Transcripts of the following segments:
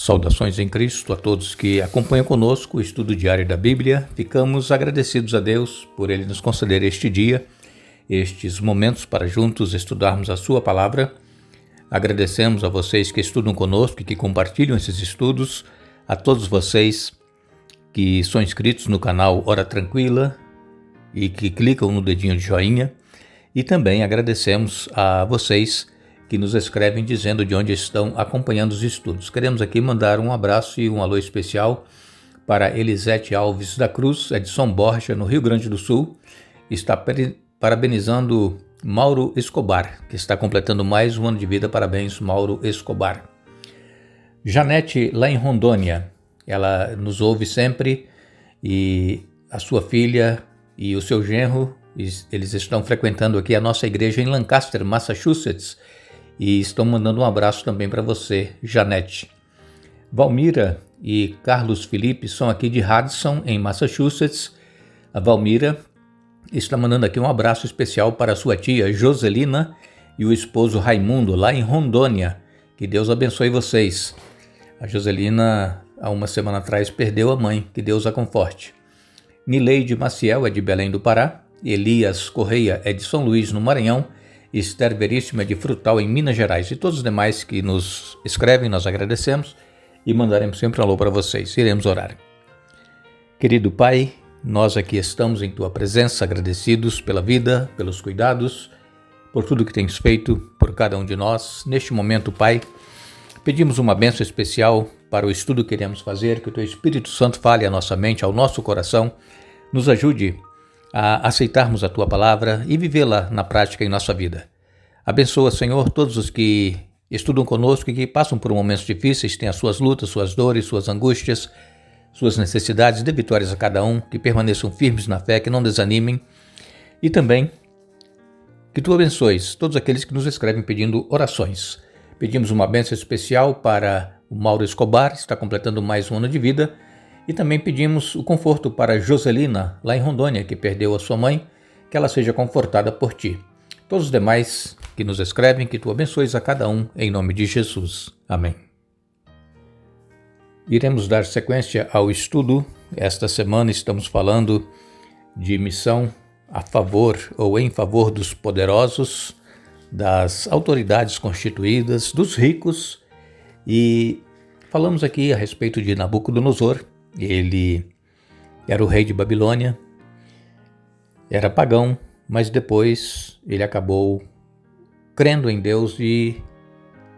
Saudações em Cristo a todos que acompanham conosco o estudo diário da Bíblia. Ficamos agradecidos a Deus por Ele nos conceder este dia, estes momentos para juntos estudarmos a Sua Palavra. Agradecemos a vocês que estudam conosco e que compartilham esses estudos, a todos vocês que são inscritos no canal Hora Tranquila e que clicam no dedinho de joinha, e também agradecemos a vocês que nos escrevem dizendo de onde estão acompanhando os estudos. Queremos aqui mandar um abraço e um alô especial para Elisete Alves da Cruz, é de São Borja, no Rio Grande do Sul. Está parabenizando Mauro Escobar, que está completando mais um ano de vida. Parabéns, Mauro Escobar. Janete, lá em Rondônia, ela nos ouve sempre, e a sua filha e o seu genro, eles estão frequentando aqui a nossa igreja em Lancaster, Massachusetts, e estão mandando um abraço também para você, Janete. Valmira e Carlos Felipe são aqui de Hudson, em Massachusetts. A Valmira está mandando aqui um abraço especial para sua tia Joselina e o esposo Raimundo, lá em Rondônia. Que Deus abençoe vocês. A Joselina, há uma semana atrás, perdeu a mãe. Que Deus a conforte. Nileide Maciel é de Belém do Pará. Elias Correia é de São Luís, no Maranhão. Esther Veríssimo é de Frutal, em Minas Gerais. E todos os demais que nos escrevem, nós agradecemos e mandaremos sempre um alô para vocês. Iremos orar. Querido Pai, nós aqui estamos em Tua presença, agradecidos pela vida, pelos cuidados, por tudo que Tens feito por cada um de nós. Neste momento, Pai, pedimos uma bênção especial para o estudo que queremos fazer, que o Teu Espírito Santo fale à nossa mente, ao nosso coração, nos ajude a aceitarmos a Tua palavra e vivê-la na prática em nossa vida. Abençoa, Senhor, todos os que estudam conosco e que passam por momentos difíceis, têm as suas lutas, suas dores, suas angústias, suas necessidades. Dê vitórias a cada um, que permaneçam firmes na fé, que não desanimem, e também que Tu abençoes todos aqueles que nos escrevem pedindo orações. Pedimos uma bênção especial para o Mauro Escobar, que está completando mais um ano de vida. E também pedimos o conforto para Joselina, lá em Rondônia, que perdeu a sua mãe, que ela seja confortada por Ti. Todos os demais que nos escrevem, que Tu abençoes a cada um, em nome de Jesus. Amém. Iremos dar sequência ao estudo. Esta semana estamos falando de missão a favor ou em favor dos poderosos, das autoridades constituídas, dos ricos, e falamos aqui a respeito de Nabucodonosor. Ele era o rei de Babilônia, era pagão, mas depois ele acabou crendo em Deus e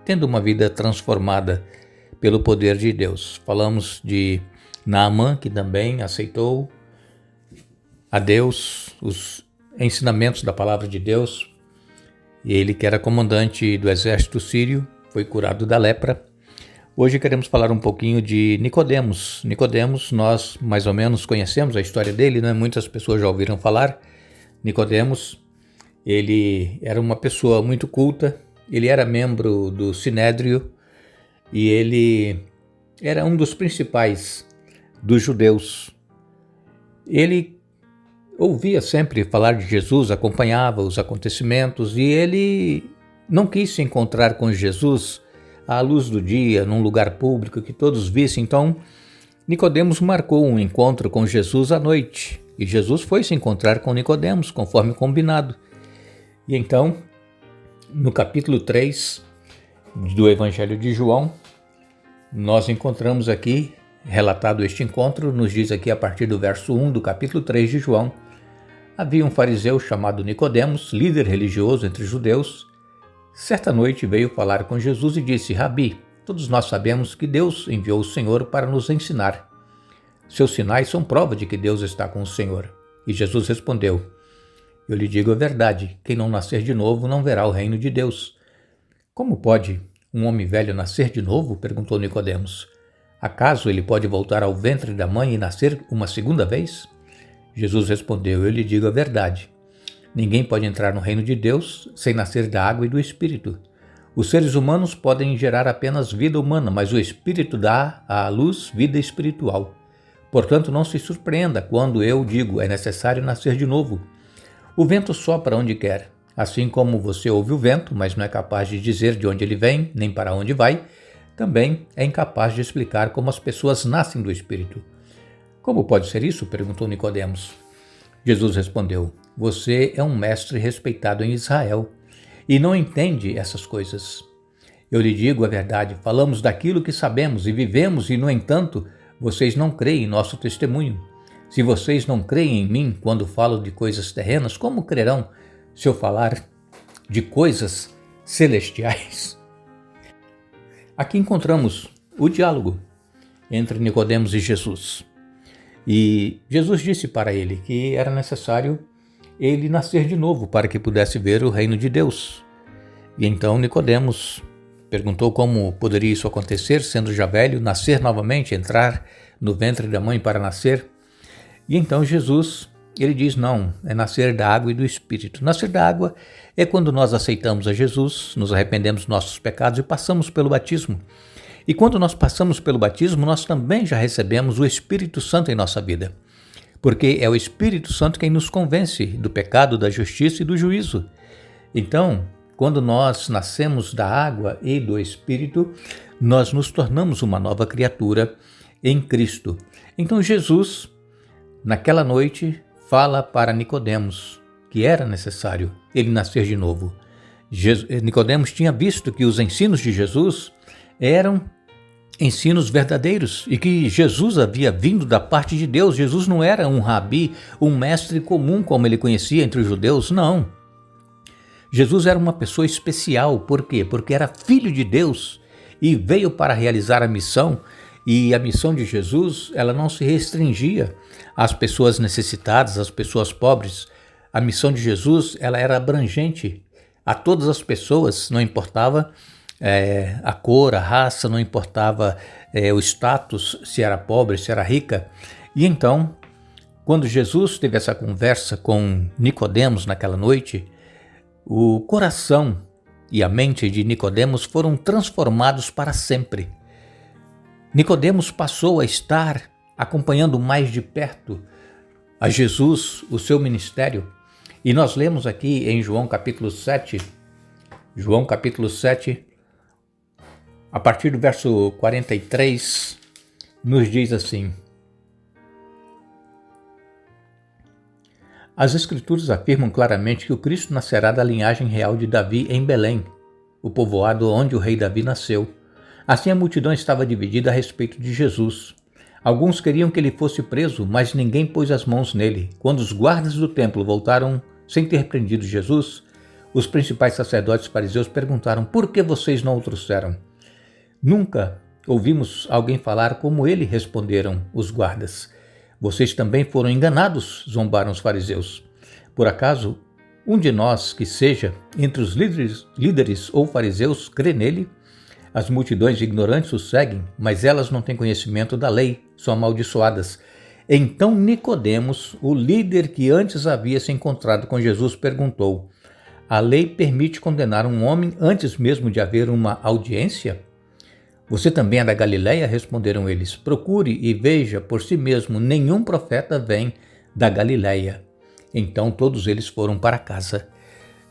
tendo uma vida transformada pelo poder de Deus. Falamos de Naamã, que também aceitou a Deus, os ensinamentos da palavra de Deus. E ele, que era comandante do exército sírio, foi curado da lepra. Hoje queremos falar um pouquinho de Nicodemos. Nicodemos, nós mais ou menos conhecemos a história dele, né? Muitas pessoas já ouviram falar. Nicodemos, ele era uma pessoa muito culta, ele era membro do Sinédrio e ele era um dos principais dos judeus. Ele ouvia sempre falar de Jesus, acompanhava os acontecimentos, e ele não quis se encontrar com Jesus à luz do dia, num lugar público que todos vissem. Então, Nicodemos marcou um encontro com Jesus à noite, e Jesus foi se encontrar com Nicodemos, conforme combinado. E então, no capítulo 3 do Evangelho de João, nós encontramos aqui, relatado este encontro, nos diz aqui a partir do verso 1 do capítulo 3 de João: havia um fariseu chamado Nicodemos, líder religioso entre os judeus. Certa noite veio falar com Jesus e disse: Rabi, todos nós sabemos que Deus enviou o Senhor para nos ensinar. Seus sinais são prova de que Deus está com o Senhor. E Jesus respondeu: eu lhe digo a verdade, quem não nascer de novo não verá o reino de Deus. Como pode um homem velho nascer de novo? Perguntou Nicodemos. Acaso ele pode voltar ao ventre da mãe e nascer uma segunda vez? Jesus respondeu: eu lhe digo a verdade. Ninguém pode entrar no reino de Deus sem nascer da água e do Espírito. Os seres humanos podem gerar apenas vida humana, mas o Espírito dá à luz vida espiritual. Portanto, não se surpreenda quando eu digo: é necessário nascer de novo. O vento sopra onde quer. Assim como você ouve o vento, mas não é capaz de dizer de onde ele vem, nem para onde vai, também é incapaz de explicar como as pessoas nascem do Espírito. Como pode ser isso? Perguntou Nicodemos. Jesus respondeu: Você é um mestre respeitado em Israel e não entende essas coisas. Eu lhe digo a verdade, falamos daquilo que sabemos e vivemos e, no entanto, vocês não creem em nosso testemunho. Se vocês não creem em mim quando falo de coisas terrenas, como crerão se eu falar de coisas celestiais? Aqui encontramos o diálogo entre Nicodemos e Jesus. E Jesus disse para ele que era necessário ele nascer de novo para que pudesse ver o reino de Deus. E então Nicodemos perguntou como poderia isso acontecer, sendo já velho, nascer novamente, entrar no ventre da mãe para nascer. E então Jesus, ele diz, não, é nascer da água e do Espírito. Nascer da água é quando nós aceitamos a Jesus, nos arrependemos dos nossos pecados e passamos pelo batismo. E quando nós passamos pelo batismo, nós também já recebemos o Espírito Santo em nossa vida. Porque é o Espírito Santo quem nos convence do pecado, da justiça e do juízo. Então, quando nós nascemos da água e do Espírito, nós nos tornamos uma nova criatura em Cristo. Então Jesus, naquela noite, fala para Nicodemos que era necessário ele nascer de novo. Nicodemos tinha visto que os ensinos de Jesus eram ensinos verdadeiros e que Jesus havia vindo da parte de Deus. Jesus não era um rabi, um mestre comum como ele conhecia entre os judeus, não. Jesus era uma pessoa especial. Por quê? Porque era filho de Deus e veio para realizar a missão. E a missão de Jesus, ela não se restringia às pessoas necessitadas, às pessoas pobres. A missão de Jesus, ela era abrangente a todas as pessoas, não importava a cor, a raça, não importava o status, se era pobre, se era rica. E então, quando Jesus teve essa conversa com Nicodemos naquela noite, o coração e a mente de Nicodemos foram transformados para sempre. Nicodemos passou a estar acompanhando mais de perto a Jesus, o seu ministério. E nós lemos aqui em João capítulo 7, a partir do verso 43, nos diz assim: As Escrituras afirmam claramente que o Cristo nascerá da linhagem real de Davi em Belém, o povoado onde o rei Davi nasceu. Assim a multidão estava dividida a respeito de Jesus. Alguns queriam que ele fosse preso, mas ninguém pôs as mãos nele. Quando os guardas do templo voltaram sem ter prendido Jesus, os principais sacerdotes fariseus perguntaram: por que vocês não o trouxeram? Nunca ouvimos alguém falar como ele, responderam os guardas. Vocês também foram enganados, zombaram os fariseus. Por acaso, um de nós que seja entre os líderes ou fariseus crê nele? As multidões ignorantes o seguem, mas elas não têm conhecimento da lei, são amaldiçoadas. Então Nicodemos, o líder que antes havia se encontrado com Jesus, perguntou: a lei permite condenar um homem antes mesmo de haver uma audiência? Você também é da Galileia? Responderam eles. Procure e veja por si mesmo, nenhum profeta vem da Galileia. Então todos eles foram para casa.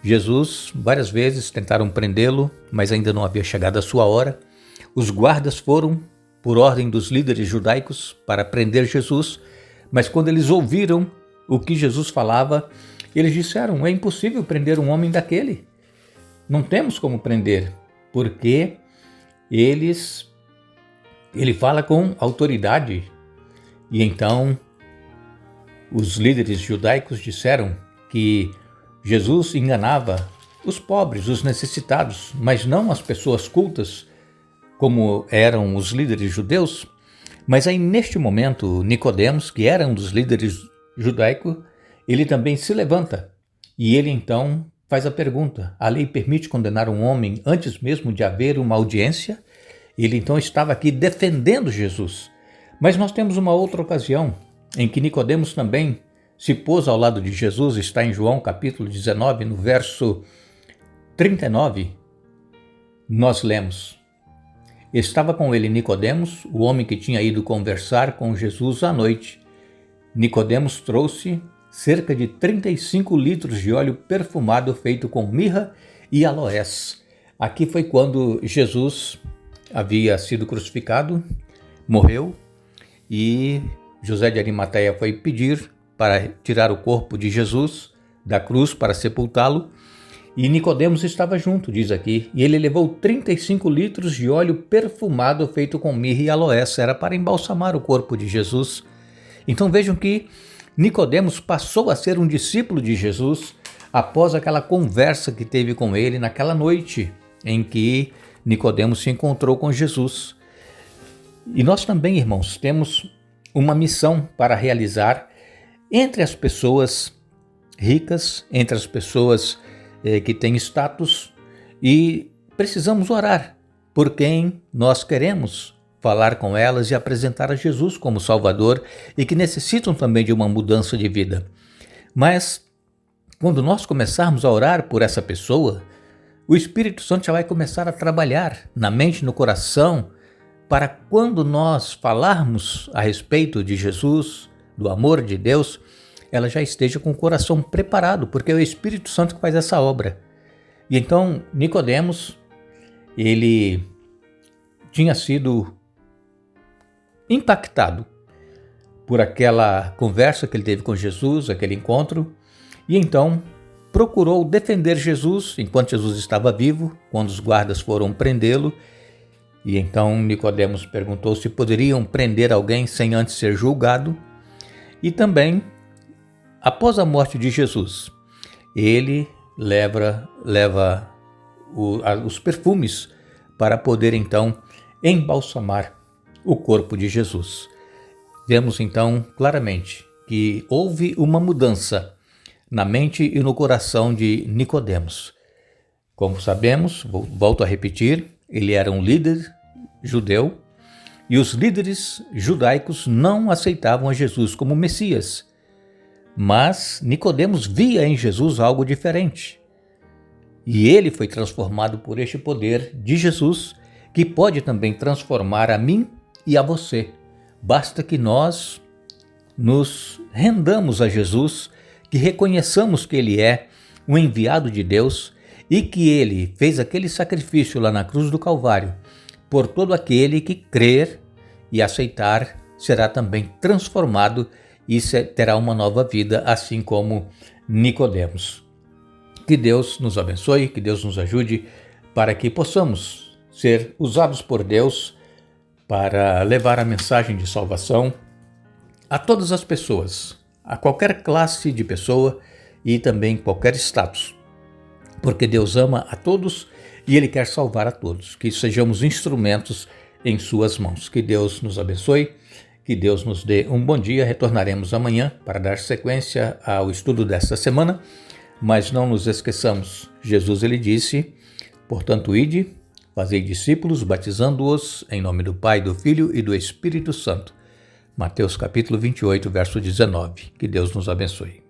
Jesus, várias vezes tentaram prendê-lo, mas ainda não havia chegado a sua hora. Os guardas foram, por ordem dos líderes judaicos, para prender Jesus, mas quando eles ouviram o que Jesus falava, eles disseram: é impossível prender um homem daquele. Não temos como prender, porque ele fala com autoridade. E então os líderes judaicos disseram que Jesus enganava os pobres, os necessitados, mas não as pessoas cultas, como eram os líderes judeus. Mas aí, neste momento, Nicodemos, que era um dos líderes judaicos, ele também se levanta e ele então faz a pergunta: a lei permite condenar um homem antes mesmo de haver uma audiência? Ele então estava aqui defendendo Jesus. Mas nós temos uma outra ocasião em que Nicodemos também se pôs ao lado de Jesus. Está em João capítulo 19, no verso 39. Nós lemos: estava com ele Nicodemos, o homem que tinha ido conversar com Jesus à noite. Nicodemos trouxe cerca de 35 litros de óleo perfumado feito com mirra e aloés. Aqui foi quando Jesus havia sido crucificado, morreu, e José de Arimateia foi pedir para tirar o corpo de Jesus da cruz para sepultá-lo, e Nicodemos estava junto, diz aqui, e ele levou 35 litros de óleo perfumado feito com mirra e aloés, era para embalsamar o corpo de Jesus. Então vejam que Nicodemos passou a ser um discípulo de Jesus após aquela conversa que teve com ele naquela noite em que Nicodemos se encontrou com Jesus. E nós também, irmãos, temos uma missão para realizar entre as pessoas ricas, entre as pessoas que têm status, e precisamos orar por quem nós queremos falar com elas e apresentar a Jesus como Salvador e que necessitam também de uma mudança de vida. Mas quando nós começarmos a orar por essa pessoa, o Espírito Santo já vai começar a trabalhar na mente e no coração para quando nós falarmos a respeito de Jesus, do amor de Deus, ela já esteja com o coração preparado, porque é o Espírito Santo que faz essa obra. E então Nicodemos, ele tinha sido impactado por aquela conversa que ele teve com Jesus, aquele encontro, e então procurou defender Jesus enquanto Jesus estava vivo, quando os guardas foram prendê-lo. E então Nicodemos perguntou se poderiam prender alguém sem antes ser julgado. E também, após a morte de Jesus, ele leva os perfumes para poder então embalsamar o corpo de Jesus. Vemos então claramente que houve uma mudança na mente e no coração de Nicodemos. Como sabemos, volto a repetir, ele era um líder judeu e os líderes judaicos não aceitavam a Jesus como Messias. Mas Nicodemos via em Jesus algo diferente. E ele foi transformado por este poder de Jesus, que pode também transformar a mim e a você. Basta que nós nos rendamos a Jesus, que reconheçamos que ele é o enviado de Deus e que ele fez aquele sacrifício lá na cruz do Calvário. Por todo aquele que crer e aceitar será também transformado e terá uma nova vida, assim como Nicodemos. Que Deus nos abençoe, que Deus nos ajude para que possamos ser usados por Deus para levar a mensagem de salvação a todas as pessoas, a qualquer classe de pessoa e também qualquer status. Porque Deus ama a todos e Ele quer salvar a todos, que sejamos instrumentos em suas mãos. Que Deus nos abençoe, que Deus nos dê um bom dia. Retornaremos amanhã para dar sequência ao estudo desta semana, mas não nos esqueçamos, Jesus ele disse, portanto ide, fazei discípulos, batizando-os em nome do Pai, do Filho e do Espírito Santo. Mateus capítulo 28, verso 19. Que Deus nos abençoe.